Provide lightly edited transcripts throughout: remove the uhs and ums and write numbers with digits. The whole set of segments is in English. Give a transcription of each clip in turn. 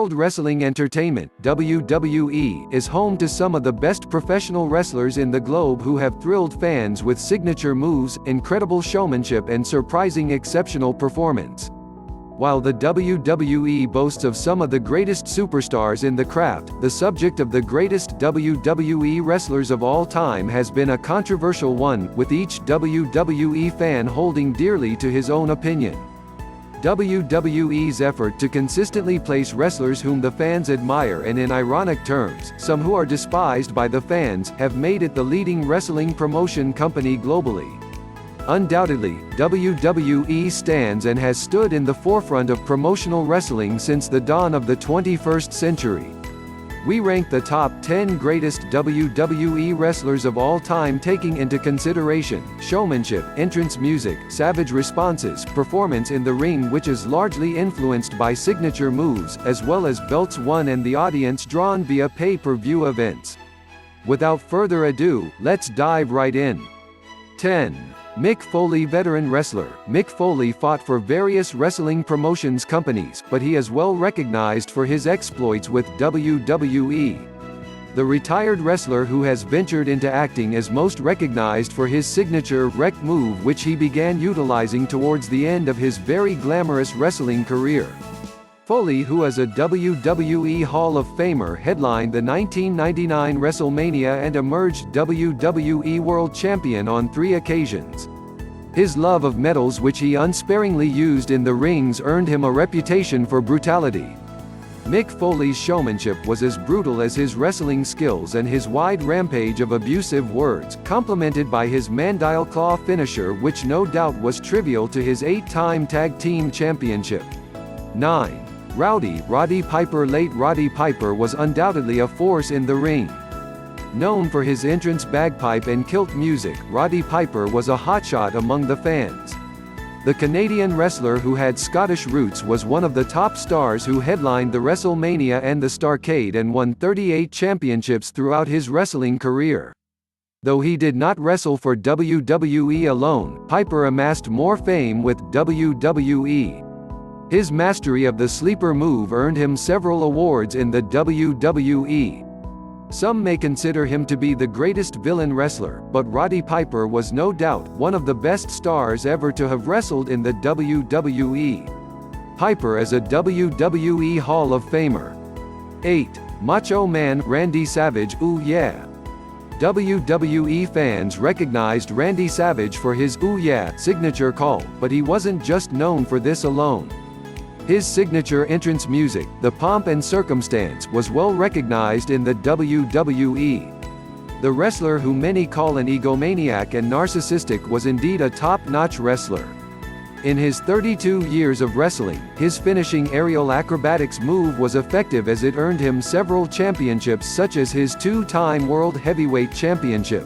World Wrestling Entertainment (WWE) is home to some of the best professional wrestlers in the globe who have thrilled fans with signature moves, incredible showmanship and surprising exceptional performance. While the WWE boasts of some of the greatest superstars in the craft, the subject of the greatest WWE wrestlers of all time has been a controversial one, with each WWE fan holding dearly to his own opinion. WWE's effort to consistently place wrestlers whom the fans admire and, in ironic terms, some who are despised by the fans, have made it the leading wrestling promotion company globally. Undoubtedly, WWE stands and has stood in the forefront of promotional wrestling since the dawn of the 21st century. We rank the top 10 greatest WWE wrestlers of all time, taking into consideration showmanship, entrance music, savage responses, performance in the ring which is largely influenced by signature moves, as well as belts won and the audience drawn via pay-per-view events. Without further ado, let's dive right in. 10. Mick Foley. Veteran wrestler, Mick Foley fought for various wrestling promotions companies, but he is well recognized for his exploits with WWE. The retired wrestler who has ventured into acting is most recognized for his signature wreck move, which he began utilizing towards the end of his very glamorous wrestling career. Foley, who is a WWE Hall of Famer, headlined the 1999 WrestleMania and emerged WWE World Champion on 3 occasions. His love of medals, which he unsparingly used in the rings, earned him a reputation for brutality. Mick Foley's showmanship was as brutal as his wrestling skills, and his wide rampage of abusive words, complemented by his Mandile Claw finisher, which no doubt was trivial to his 8-time Tag Team Championship. 9. Roddy Piper. Late Roddy Piper was undoubtedly a force in the ring. Known for his entrance bagpipe and kilt music, Roddy Piper was a hotshot among the fans. The Canadian wrestler who had Scottish roots was one of the top stars who headlined the WrestleMania and the Starrcade and won 38 championships throughout his wrestling career. Though he did not wrestle for WWE alone, Piper amassed more fame with WWE. His mastery of the sleeper move earned him several awards in the WWE. Some may consider him to be the greatest villain wrestler, but Roddy Piper was no doubt one of the best stars ever to have wrestled in the WWE. Piper is a WWE Hall of Famer. 8. Macho Man. Randy Savage. Ooh yeah! WWE fans recognized Randy Savage for his "Ooh yeah" signature call, but he wasn't just known for this alone. His signature entrance music, The Pomp and Circumstance, was well recognized in the WWE. The wrestler, who many call an egomaniac and narcissistic, was indeed a top-notch wrestler. In his 32 years of wrestling, his finishing aerial acrobatics move was effective, as it earned him several championships, such as his 2-time World Heavyweight Championship.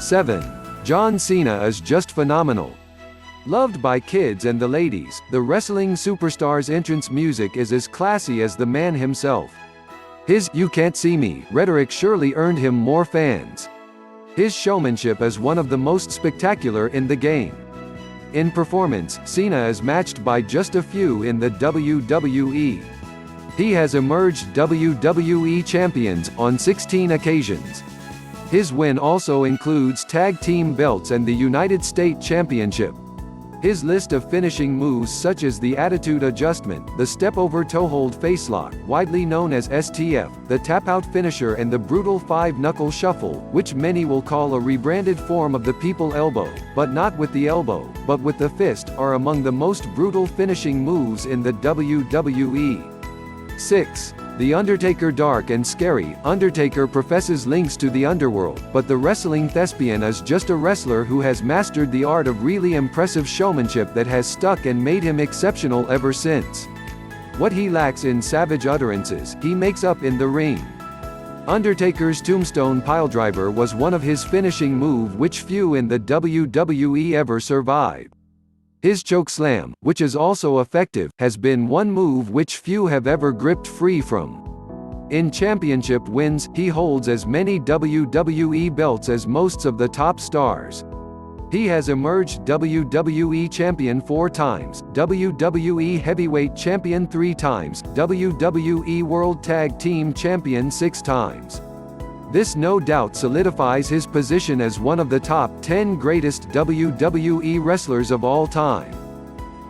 7. John Cena is just phenomenal. Loved by kids and the ladies, the wrestling superstar's entrance music is as classy as the man himself. His "You Can't See Me" rhetoric surely earned him more fans. His showmanship is one of the most spectacular in the game. In performance, Cena is matched by just a few in the WWE. He has emerged WWE champions on 16 occasions. His win also includes tag team belts and the United States Championship. His list of finishing moves, such as the Attitude Adjustment, the Step-Over Toehold Facelock, widely known as STF, the Tap-Out Finisher and the Brutal 5-Knuckle Shuffle, which many will call a rebranded form of the People Elbow, but not with the elbow, but with the fist, are among the most brutal finishing moves in the WWE. 6. The Undertaker. Dark and scary, Undertaker professes links to the underworld, but the wrestling thespian is just a wrestler who has mastered the art of really impressive showmanship that has stuck and made him exceptional ever since. What he lacks in savage utterances, he makes up in the ring. Undertaker's Tombstone Piledriver was one of his finishing move which few in the WWE ever survived. His chokeslam, which is also effective, has been one move which few have ever gripped free from. In championship wins, he holds as many WWE belts as most of the top stars. He has emerged WWE Champion 4 times, WWE Heavyweight Champion 3 times, WWE World Tag Team Champion 6 times. This no doubt solidifies his position as one of the top 10 greatest WWE wrestlers of all time.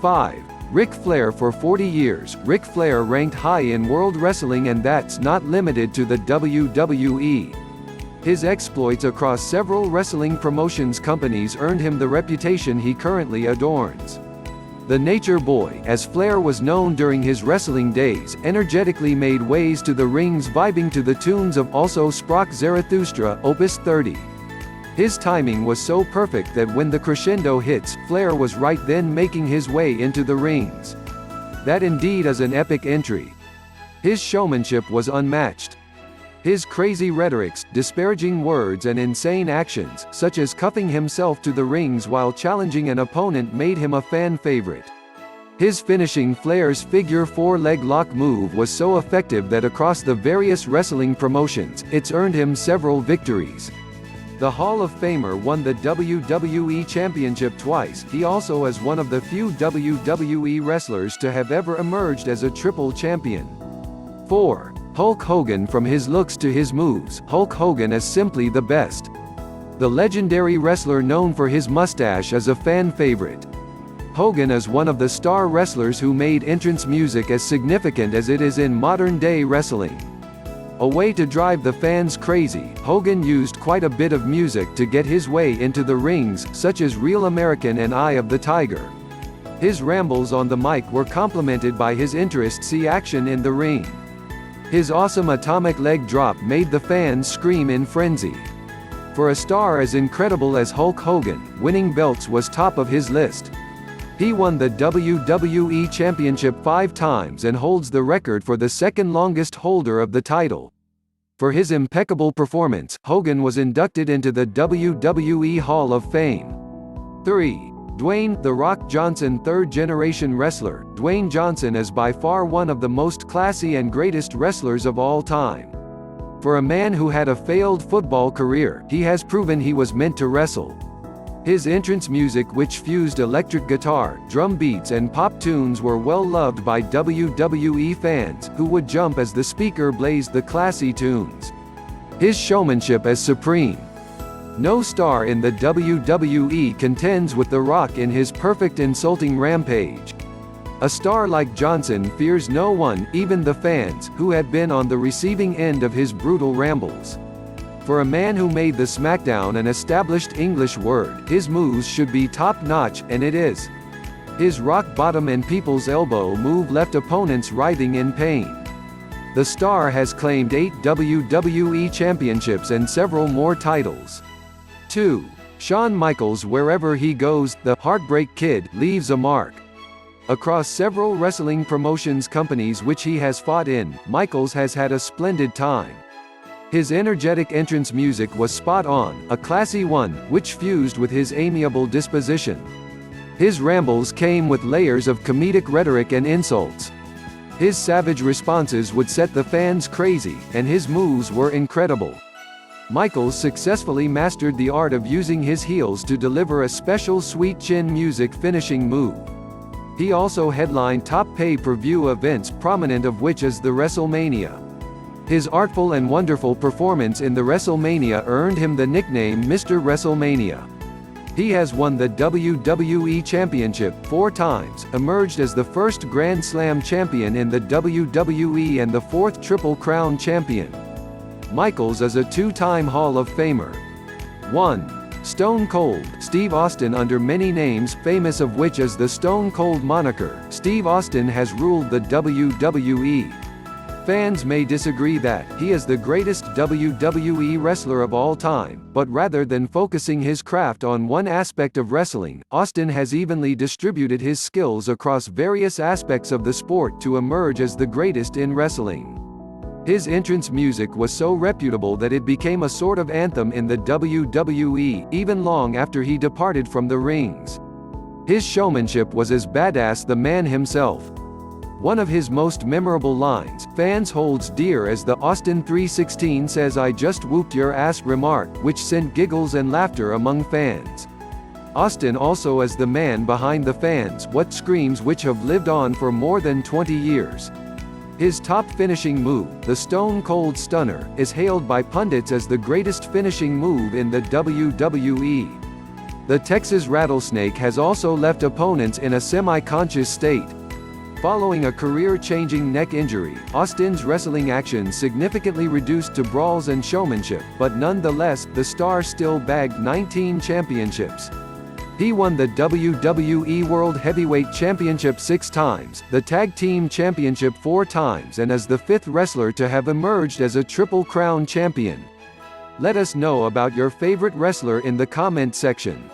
5. Ric Flair. For 40 years, Ric Flair ranked high in world wrestling, and that's not limited to the WWE. His exploits across several wrestling promotions companies earned him the reputation he currently adorns. The Nature Boy, as Flair was known during his wrestling days, energetically made ways to the rings, vibing to the tunes of Also Sprach Zarathustra, Opus 30. His timing was so perfect that when the crescendo hits, Flair was right then making his way into the rings. That indeed is an epic entry. His showmanship was unmatched. His crazy rhetorics, disparaging words and insane actions, such as cuffing himself to the rings while challenging an opponent, made him a fan favorite. His finishing Flair's figure 4 leg lock move was so effective that across the various wrestling promotions, it's earned him several victories. The Hall of Famer won the WWE Championship twice. He also is one of the few WWE wrestlers to have ever emerged as a triple champion. 4. Hulk Hogan. From his looks to his moves, Hulk Hogan is simply the best. The legendary wrestler known for his mustache is a fan favorite. Hogan is one of the star wrestlers who made entrance music as significant as it is in modern-day wrestling. A way to drive the fans crazy, Hogan used quite a bit of music to get his way into the rings, such as Real American and Eye of the Tiger. His rambles on the mic were complemented by his interest-see action in the ring. His awesome atomic leg drop made the fans scream in frenzy. For a star as incredible as Hulk Hogan, winning belts was top of his list. He won the WWE Championship 5 times and holds the record for the second longest holder of the title. For his impeccable performance, Hogan was inducted into the WWE Hall of Fame. 3. Dwayne "The Rock" Johnson. Third-generation wrestler, Dwayne Johnson is by far one of the most classy and greatest wrestlers of all time. For a man who had a failed football career, he has proven he was meant to wrestle. His entrance music, which fused electric guitar, drum beats and pop tunes, were well loved by WWE fans, who would jump as the speaker blazed the classy tunes. His showmanship is supreme. No star in the WWE contends with The Rock in his perfect insulting rampage. A star like Johnson fears no one, even the fans, who had been on the receiving end of his brutal rambles. For a man who made the SmackDown an established English word, his moves should be top-notch, and it is. His rock bottom and people's elbow move left opponents writhing in pain. The star has claimed 8 WWE championships and several more titles. 2. Shawn Michaels. Wherever he goes, the Heartbreak Kid leaves a mark. Across several wrestling promotions companies which he has fought in, Michaels has had a splendid time. His energetic entrance music was spot on, a classy one, which fused with his amiable disposition. His rambles came with layers of comedic rhetoric and insults. His savage responses would set the fans crazy, and his moves were incredible. Michaels successfully mastered the art of using his heels to deliver a special sweet chin music finishing move. He also headlined top pay-per-view events, prominent of which is the WrestleMania. His artful and wonderful performance in the WrestleMania earned him the nickname Mr. WrestleMania. He has won the WWE Championship 4 times, emerged as the first Grand Slam champion in the WWE and the 4th Triple Crown champion. Michaels is a 2-time Hall of Famer. 1. Stone Cold Steve Austin. Under many names, famous of which is the Stone Cold moniker, Steve Austin has ruled the WWE. Fans may disagree that he is the greatest WWE wrestler of all time, but rather than focusing his craft on one aspect of wrestling, Austin has evenly distributed his skills across various aspects of the sport to emerge as the greatest in wrestling. His entrance music was so reputable that it became a sort of anthem in the WWE, even long after he departed from the rings. His showmanship was as badass the man himself. One of his most memorable lines, fans holds dear as the Austin 3:16 says "I just whooped your ass" remark, which sent giggles and laughter among fans. Austin also is the man behind the fans' what screams, which have lived on for more than 20 years. His top finishing move, the Stone Cold Stunner, is hailed by pundits as the greatest finishing move in the WWE. The Texas Rattlesnake has also left opponents in a semi-conscious state. Following a career-changing neck injury, Austin's wrestling action significantly reduced to brawls and showmanship, but nonetheless, the star still bagged 19 championships. He won the WWE World Heavyweight Championship 6 times, the Tag Team Championship 4 times, and is the 5th wrestler to have emerged as a Triple Crown champion. Let us know about your favorite wrestler in the comment section.